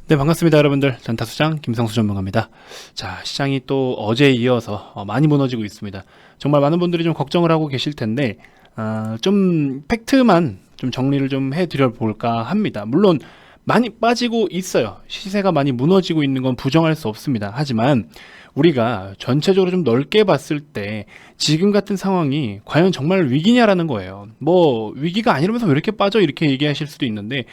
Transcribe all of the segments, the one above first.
네, 반갑습니다, 여러분들. 전타수장 김성수 전문가입니다. 자, 시장이 또 어제에 이어서 많이 무너지고 있습니다. 정말 많은 분들이 좀 걱정을 하고 계실 텐데, 좀 팩트만 좀 정리를 좀 해드려 볼까 합니다. 물론 많이 빠지고 있어요. 시세가 많이 무너지고 있는 건 부정할 수 없습니다. 하지만 우리가 전체적으로 좀 넓게 봤을 때 지금 같은 상황이 과연 정말 위기냐라는 거예요. 뭐 위기가 아니라면서 왜 이렇게 빠져, 이렇게 얘기하실 수도 있는데,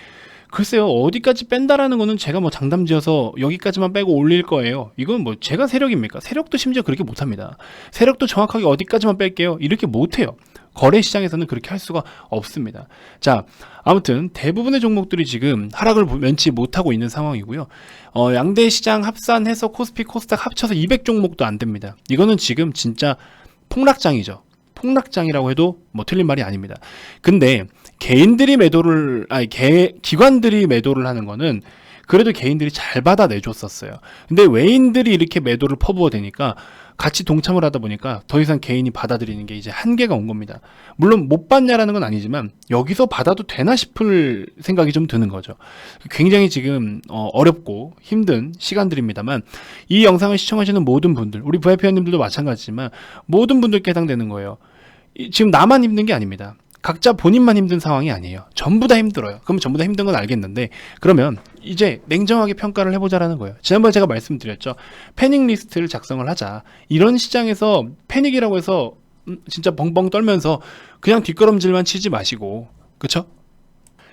글쎄요, 어디까지 뺀다라는 거는 제가 뭐 장담지어서 여기까지만 빼고 올릴 거예요, 이건 뭐 제가 세력입니까? 세력도 심지어 그렇게 못합니다. 세력도 정확하게 어디까지만 뺄게요, 이렇게 못해요. 거래 시장에서는 그렇게 할 수가 없습니다. 자, 아무튼 대부분의 종목들이 지금 하락을 면치 못하고 있는 상황이고요. 양대 시장 합산해서 코스피 코스닥 합쳐서 200종목도 안 됩니다. 이거는 지금 진짜 폭락장이죠. 폭락장이라고 해도 뭐 틀린 말이 아닙니다. 근데 개인들이 매도를, 기관들이 매도를 하는 거는 그래도 개인들이 잘 받아내줬었어요. 근데 외인들이 이렇게 매도를 퍼부어 대니까 같이 동참을 하다 보니까 더 이상 개인이 받아들이는 게 이제 한계가 온 겁니다. 물론 못 받냐라는 건 아니지만 여기서 받아도 되나 싶을 생각이 좀 드는 거죠. 굉장히 지금 어렵고 힘든 시간들입니다만, 이 영상을 시청하시는 모든 분들, 우리 VIP원님들도 마찬가지지만 모든 분들께 해당되는 거예요. 지금 나만 힘든 게 아닙니다. 각자 본인만 힘든 상황이 아니에요. 전부 다 힘들어요. 그럼 전부 다 힘든 건 알겠는데, 그러면 이제 냉정하게 평가를 해보자라는 거예요. 지난번에 제가 말씀드렸죠. 패닉 리스트를 작성을 하자. 이런 시장에서 패닉이라고 해서 진짜 벙벙 떨면서 그냥 뒷걸음질만 치지 마시고, 그쵸?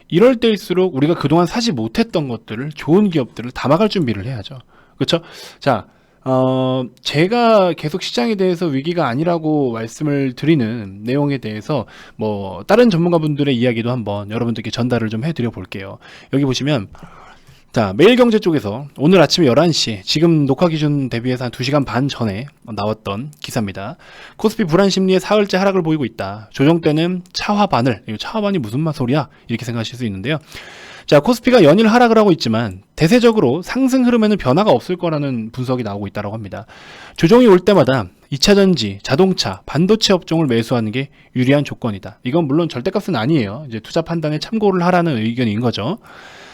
이럴 때일수록 우리가 그동안 사지 못했던 것들을, 좋은 기업들을 담아갈 준비를 해야죠. 그쵸? 자, 제가 계속 시장에 대해서 위기가 아니라고 말씀을 드리는 내용에 대해서 뭐 다른 전문가분들의 이야기도 한번 여러분들께 전달을 좀 해드려 볼게요. 여기 보시면, 자, 매일경제 쪽에서 오늘 아침 11시, 지금 녹화 기준 대비해서 한 2시간 반 전에 나왔던 기사입니다. 코스피 불안 심리에 사흘째 하락을 보이고 있다. 조정 때는 차화반을, 이거 차화반이 무슨 소리야? 이렇게 생각하실 수 있는데요. 자, 코스피가 연일 하락을 하고 있지만 대세적으로 상승 흐름에는 변화가 없을 거라는 분석이 나오고 있다고 합니다. 조정이 올 때마다 2차전지, 자동차, 반도체 업종을 매수하는 게 유리한 조건이다. 이건 물론 절대값은 아니에요. 이제 투자 판단에 참고를 하라는 의견인 거죠.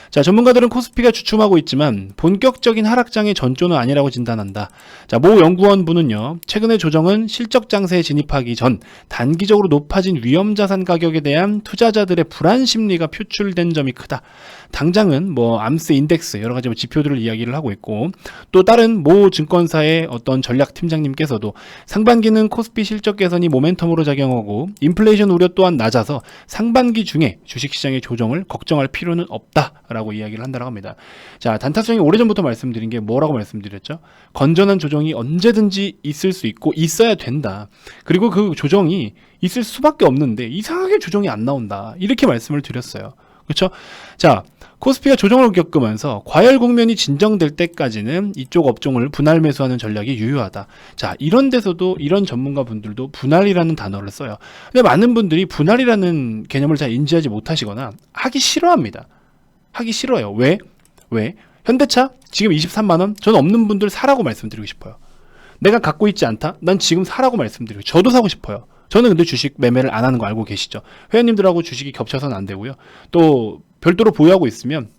자, 전문가들은 코스피가 주춤하고 있지만 본격적인 하락장의 전조는 아니라고 진단한다. 자, 모 연구원분은요, 최근의 조정은 실적 장세에 진입하기 전 단기적으로 높아진 위험자산 가격에 대한 투자자들의 불안 심리가 표출된 점이 크다. 당장은 뭐 암스 인덱스 여러 가지 지표들을 이야기를 하고 있고, 또 다른 모 증권사의 어떤 전략 팀장님께서도 상반기는 코스피 실적 개선이 모멘텀으로 작용하고 인플레이션 우려 또한 낮아서 상반기 중에 주식시장의 조정을 걱정할 필요는 없다 라고 이야기를 한다고 합니다. 자, 단타수장이 오래전부터 말씀드린 게 뭐라고 말씀드렸죠? 건전한 조정이 언제든지 있을 수 있고 있어야 된다. 그리고 그 조정이 있을 수밖에 없는데 이상하게 조정이 안 나온다, 이렇게 말씀을 드렸어요. 그렇죠? 자, 코스피가 조정을 겪으면서 과열 국면이 진정될 때까지는 이쪽 업종을 분할 매수하는 전략이 유효하다. 자, 이런 데서도 이런 전문가 분들도 분할이라는 단어를 써요. 근데 많은 분들이 분할이라는 개념을 잘 인지하지 못하시거나 하기 싫어합니다. 하기 싫어요. 왜? 현대차 지금 23만원? 저는 없는 분들 사라고 말씀드리고 싶어요. 내가 갖고 있지 않다? 난 지금 사라고 말씀드리고, 저도 사고 싶어요. 저는 근데 주식 매매를 안 하는 거 알고 계시죠? 회원님들하고 주식이 겹쳐서는 안 되고요. 또 별도로 보유하고 있으면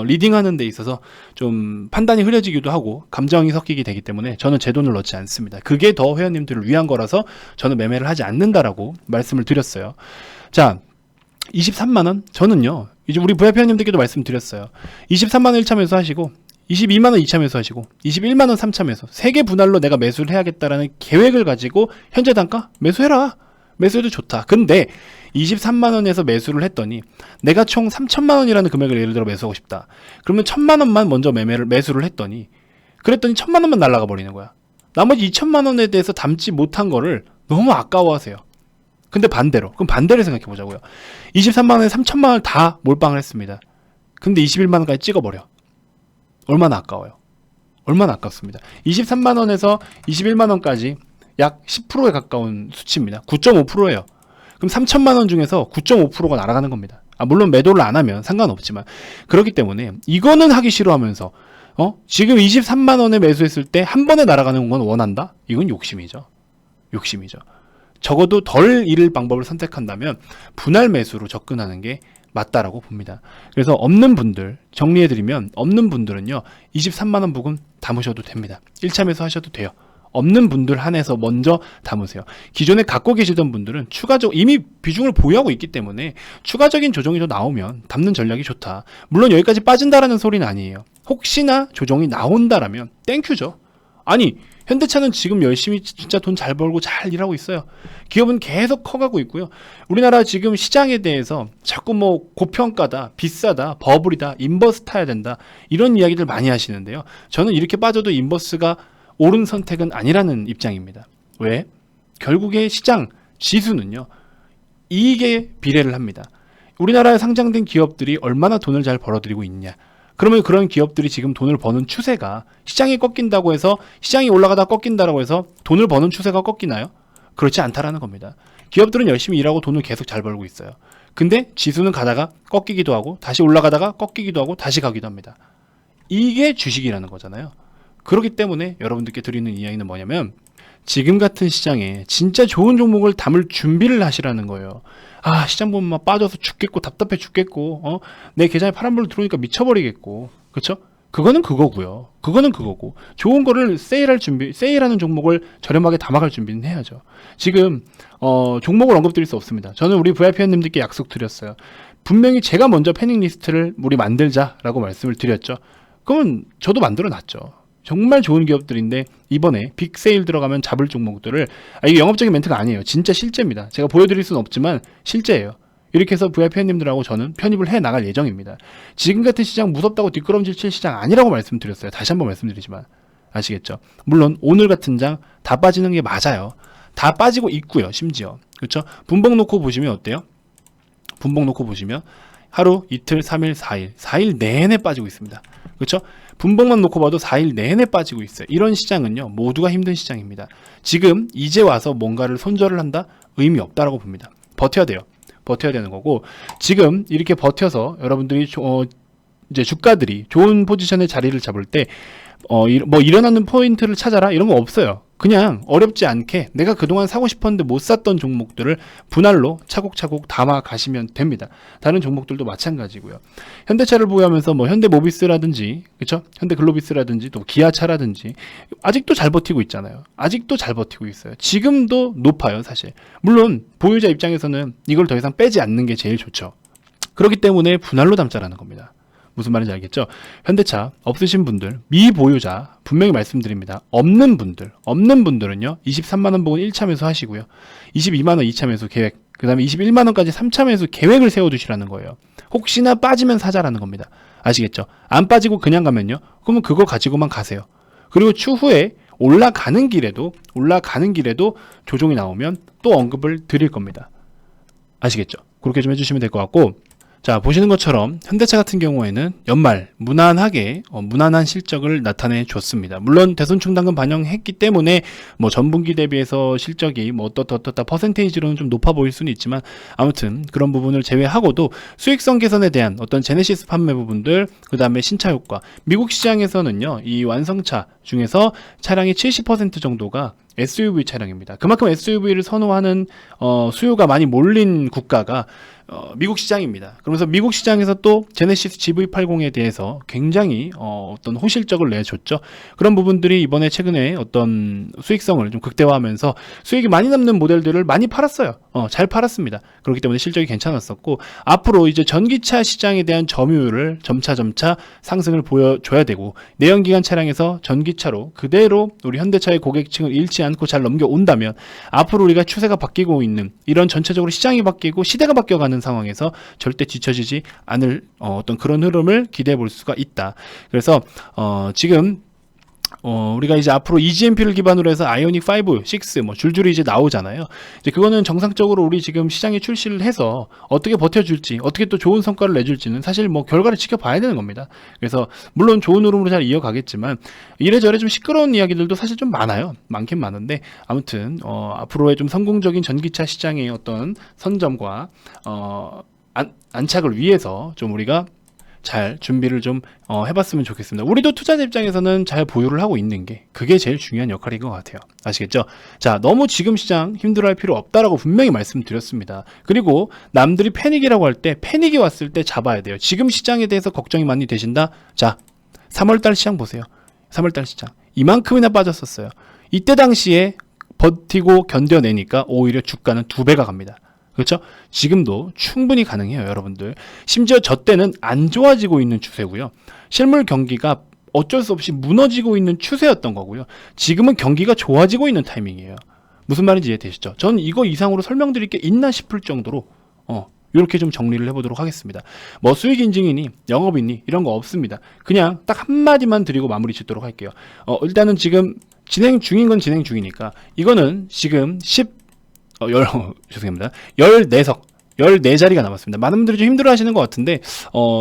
리딩하는 데 있어서 좀 판단이 흐려지기도 하고 감정이 섞이게 되기 때문에 저는 제 돈을 넣지 않습니다. 그게 더 회원님들을 위한 거라서 저는 매매를 하지 않는다라고 말씀을 드렸어요. 자, 23만원? 저는요, 이제 우리 VIP원님들께도 말씀드렸어요. 23만원 1차 매수하시고 22만원 2차 매수하시고 21만원 3차 매수, 3개 분할로 내가 매수를 해야겠다라는 계획을 가지고 현재 단가 매수해라. 매수해도 좋다. 근데 23만원에서 매수를 했더니 내가 총 3천만원이라는 금액을 예를 들어 매수하고 싶다. 그러면 1,000만원만 먼저 매수를 했더니, 그랬더니 1,000만원만 날아가 버리는 거야. 나머지 2천만원에 대해서 담지 못한 거를 너무 아까워하세요. 근데 반대로, 그럼 반대를 생각해 보자고요. 23만원에 3천만원을 다 몰빵을 했습니다. 근데 21만원까지 찍어버려. 얼마나 아까워요. 얼마나 아깝습니다. 23만원에서 21만원까지 약 10%에 가까운 수치입니다. 9.5%예요. 그럼 3천만원 중에서 9.5%가 날아가는 겁니다. 물론 매도를 안 하면 상관없지만. 그렇기 때문에 이거는 하기 싫어하면서 지금 23만원에 매수했을 때 한 번에 날아가는 건 원한다? 이건 욕심이죠. 적어도 덜 잃을 방법을 선택한다면 분할 매수로 접근하는 게 맞다라고 봅니다. 그래서 없는 분들 정리해드리면 없는 분들은요 23만원 부근 담으셔도 됩니다. 1차 매수 하셔도 돼요. 없는 분들 한해서 먼저 담으세요. 기존에 갖고 계시던 분들은 이미 비중을 보유하고 있기 때문에 추가적인 조정이 더 나오면 담는 전략이 좋다. 물론 여기까지 빠진다라는 소리는 아니에요. 혹시나 조정이 나온다라면 땡큐죠. 아니 현대차는 지금 열심히 진짜 돈 잘 벌고 잘 일하고 있어요. 기업은 계속 커가고 있고요. 우리나라 지금 시장에 대해서 자꾸 뭐 고평가다, 비싸다, 버블이다, 인버스 타야 된다 이런 이야기들 많이 하시는데요. 저는 이렇게 빠져도 인버스가 옳은 선택은 아니라는 입장입니다. 왜? 결국에 시장 지수는요 이익에 비례를 합니다. 우리나라에 상장된 기업들이 얼마나 돈을 잘 벌어들이고 있냐. 그러면 그런 기업들이 지금 돈을 버는 추세가 시장이 꺾인다고 해서 시장이 올라가다 꺾인다고 해서 돈을 버는 추세가 꺾이나요? 그렇지 않다라는 겁니다. 기업들은 열심히 일하고 돈을 계속 잘 벌고 있어요. 근데 지수는 가다가 꺾이기도 하고 다시 올라가다가 꺾이기도 하고 다시 가기도 합니다. 이게 주식이라는 거잖아요. 그렇기 때문에 여러분들께 드리는 이야기는 뭐냐면 지금 같은 시장에 진짜 좋은 종목을 담을 준비를 하시라는 거예요. 아 시장 보면 막 빠져서 죽겠고 답답해 죽겠고 내 계좌에 파란불 들어오니까 미쳐버리겠고 그쵸? 그거는 그거고요. 그거는 그거고 좋은 거를 세일하는 종목을 저렴하게 담아갈 준비는 해야죠. 지금 종목을 언급드릴 수 없습니다. 저는 우리 VIP님들께 약속 드렸어요. 분명히 제가 먼저 패닉 리스트를 우리 만들자라고 말씀을 드렸죠. 그러면 저도 만들어 놨죠. 정말 좋은 기업들인데 이번에 빅세일 들어가면 잡을 종목들을 이게 영업적인 멘트가 아니에요. 진짜 실제입니다. 제가 보여드릴 수는 없지만 실제예요. 이렇게 해서 VIP님들하고 저는 편입을 해 나갈 예정입니다. 지금 같은 시장 무섭다고 뒷걸음질 칠 시장 아니라고 말씀드렸어요. 다시 한번 말씀드리지만 아시겠죠? 물론 오늘 같은 장 다 빠지는 게 맞아요. 다 빠지고 있고요. 심지어 그렇죠? 분봉 놓고 보시면 어때요? 분봉 놓고 보시면 하루, 이틀, 3일, 4일 내내 빠지고 있습니다. 그렇죠? 분봉만 놓고 봐도 4일 내내 빠지고 있어요. 이런 시장은요 모두가 힘든 시장입니다. 지금 이제 와서 뭔가를 손절을 한다? 의미 없다라고 봅니다. 버텨야 돼요. 버텨야 되는 거고 지금 이렇게 버텨서 여러분들이 이제 주가들이 좋은 포지션에 자리를 잡을 때 뭐 일어나는 포인트를 찾아라 이런 거 없어요. 그냥 어렵지 않게 내가 그동안 사고 싶었는데 못 샀던 종목들을 분할로 차곡차곡 담아 가시면 됩니다. 다른 종목들도 마찬가지고요. 현대차를 보유하면서 뭐 현대모비스라든지 그렇죠? 현대글로비스라든지 또 기아차라든지 아직도 잘 버티고 있잖아요. 아직도 잘 버티고 있어요. 지금도 높아요, 사실. 물론 보유자 입장에서는 이걸 더 이상 빼지 않는 게 제일 좋죠. 그렇기 때문에 분할로 담자라는 겁니다. 무슨 말인지 알겠죠? 현대차 없으신 분들, 미보유자 분명히 말씀드립니다. 없는 분들은요 23만원 부근 1차 매수 하시고요 22만원 2차 매수 계획, 그 다음에 21만원까지 3차 매수 계획을 세워두시라는 거예요. 혹시나 빠지면 사자라는 겁니다. 아시겠죠? 안 빠지고 그냥 가면요 그러면 그거 가지고만 가세요. 그리고 추후에 올라가는 길에도 조정이 나오면 또 언급을 드릴 겁니다. 아시겠죠? 그렇게 좀 해주시면 될 것 같고, 자 보시는 것처럼 현대차 같은 경우에는 연말 무난하게 무난한 실적을 나타내 줬습니다. 물론 대손충당금 반영했기 때문에 뭐 전분기 대비해서 실적이 뭐 어떻다 퍼센테이지로는 좀 높아 보일 수는 있지만 아무튼 그런 부분을 제외하고도 수익성 개선에 대한 어떤 제네시스 판매 부분들, 그 다음에 신차 효과, 미국 시장에서는요 이 완성차 중에서 차량의 70% 정도가 SUV 차량입니다. 그만큼 SUV를 선호하는 수요가 많이 몰린 국가가 미국 시장입니다. 그러면서 미국 시장에서 또 제네시스 GV80에 대해서 굉장히 어떤 호실적을 내줬죠. 그런 부분들이 이번에 최근에 어떤 수익성을 좀 극대화하면서 수익이 많이 남는 모델들을 많이 팔았어요. 잘 팔았습니다. 그렇기 때문에 실적이 괜찮았었고, 앞으로 이제 전기차 시장에 대한 점유율을 점차 상승을 보여줘야 되고, 내연기관 차량에서 전기차로 그대로 우리 현대차의 고객층을 잃지 않고 잘 넘겨온다면 앞으로 우리가 추세가 바뀌고 있는 이런 전체적으로 시장이 바뀌고 시대가 바뀌어가는 상황에서 절대 뒤처지지 않을 어떤 그런 흐름을 기대해 볼 수가 있다. 그래서 지금 우리가 이제 앞으로 EGMP를 기반으로 해서 아이오닉 5, 6 뭐 줄줄이 이제 나오잖아요. 이제 그거는 정상적으로 우리 지금 시장에 출시를 해서 어떻게 버텨줄지, 어떻게 또 좋은 성과를 내줄지는 사실 뭐 결과를 지켜봐야 되는 겁니다. 그래서 물론 좋은 흐름으로 잘 이어가겠지만 이래저래 좀 시끄러운 이야기들도 사실 좀 많아요. 많긴 많은데 아무튼 앞으로의 좀 성공적인 전기차 시장의 어떤 선점과 안착을 위해서 좀 우리가 잘 준비를 좀 해봤으면 좋겠습니다. 우리도 투자자 입장에서는 잘 보유를 하고 있는 게 그게 제일 중요한 역할인 것 같아요. 아시겠죠? 자, 너무 지금 시장 힘들어할 필요 없다라고 분명히 말씀드렸습니다. 그리고 남들이 패닉이라고 할 때 패닉이 왔을 때 잡아야 돼요. 지금 시장에 대해서 걱정이 많이 되신다? 자, 3월달 시장 보세요. 3월달 시장 이만큼이나 빠졌었어요. 이때 당시에 버티고 견뎌내니까 오히려 주가는 2배가 갑니다. 그렇죠? 지금도 충분히 가능해요, 여러분들. 심지어 저 때는 안 좋아지고 있는 추세고요. 실물 경기가 어쩔 수 없이 무너지고 있는 추세였던 거고요. 지금은 경기가 좋아지고 있는 타이밍이에요. 무슨 말인지 이해되시죠? 전 이거 이상으로 설명드릴 게 있나 싶을 정도로 이렇게 좀 정리를 해보도록 하겠습니다. 뭐 수익 인증이니 영업이니 이런 거 없습니다. 그냥 딱 한마디만 드리고 마무리 짓도록 할게요. 일단은 지금 진행 중인 건 진행 중이니까 이거는 지금 죄송합니다. 14석, 14자리가 남았습니다. 많은 분들이 좀 힘들어 하시는 것 같은데,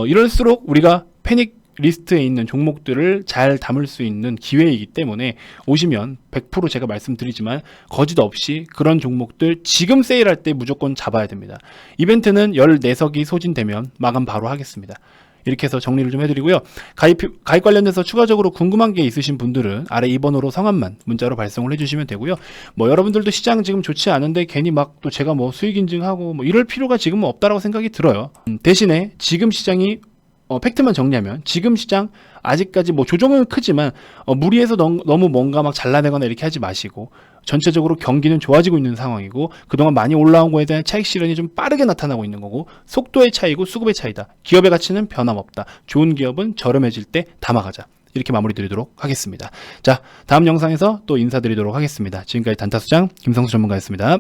이럴수록 우리가 패닉 리스트에 있는 종목들을 잘 담을 수 있는 기회이기 때문에 오시면 100% 제가 말씀드리지만 거짓 없이 그런 종목들 지금 세일할 때 무조건 잡아야 됩니다. 이벤트는 14석이 소진되면 마감 바로 하겠습니다. 이렇게 해서 정리를 좀 해드리고요. 가입 관련해서 추가적으로 궁금한 게 있으신 분들은 아래 2번으로 성함만 문자로 발송을 해주시면 되고요. 뭐 여러분들도 시장 지금 좋지 않은데 괜히 막 또 제가 뭐 수익 인증하고 뭐 이럴 필요가 지금은 없다라고 생각이 들어요. 대신에 지금 시장이 팩트만 정리하면 지금 시장 아직까지 뭐 조정은 크지만 무리해서 너무 뭔가 막 잘라내거나 이렇게 하지 마시고 전체적으로 경기는 좋아지고 있는 상황이고 그동안 많이 올라온 거에 대한 차익 실현이 좀 빠르게 나타나고 있는 거고 속도의 차이고 수급의 차이다. 기업의 가치는 변함없다. 좋은 기업은 저렴해질 때 담아가자. 이렇게 마무리 드리도록 하겠습니다. 자, 다음 영상에서 또 인사드리도록 하겠습니다. 지금까지 단타수장 김성수 전문가였습니다.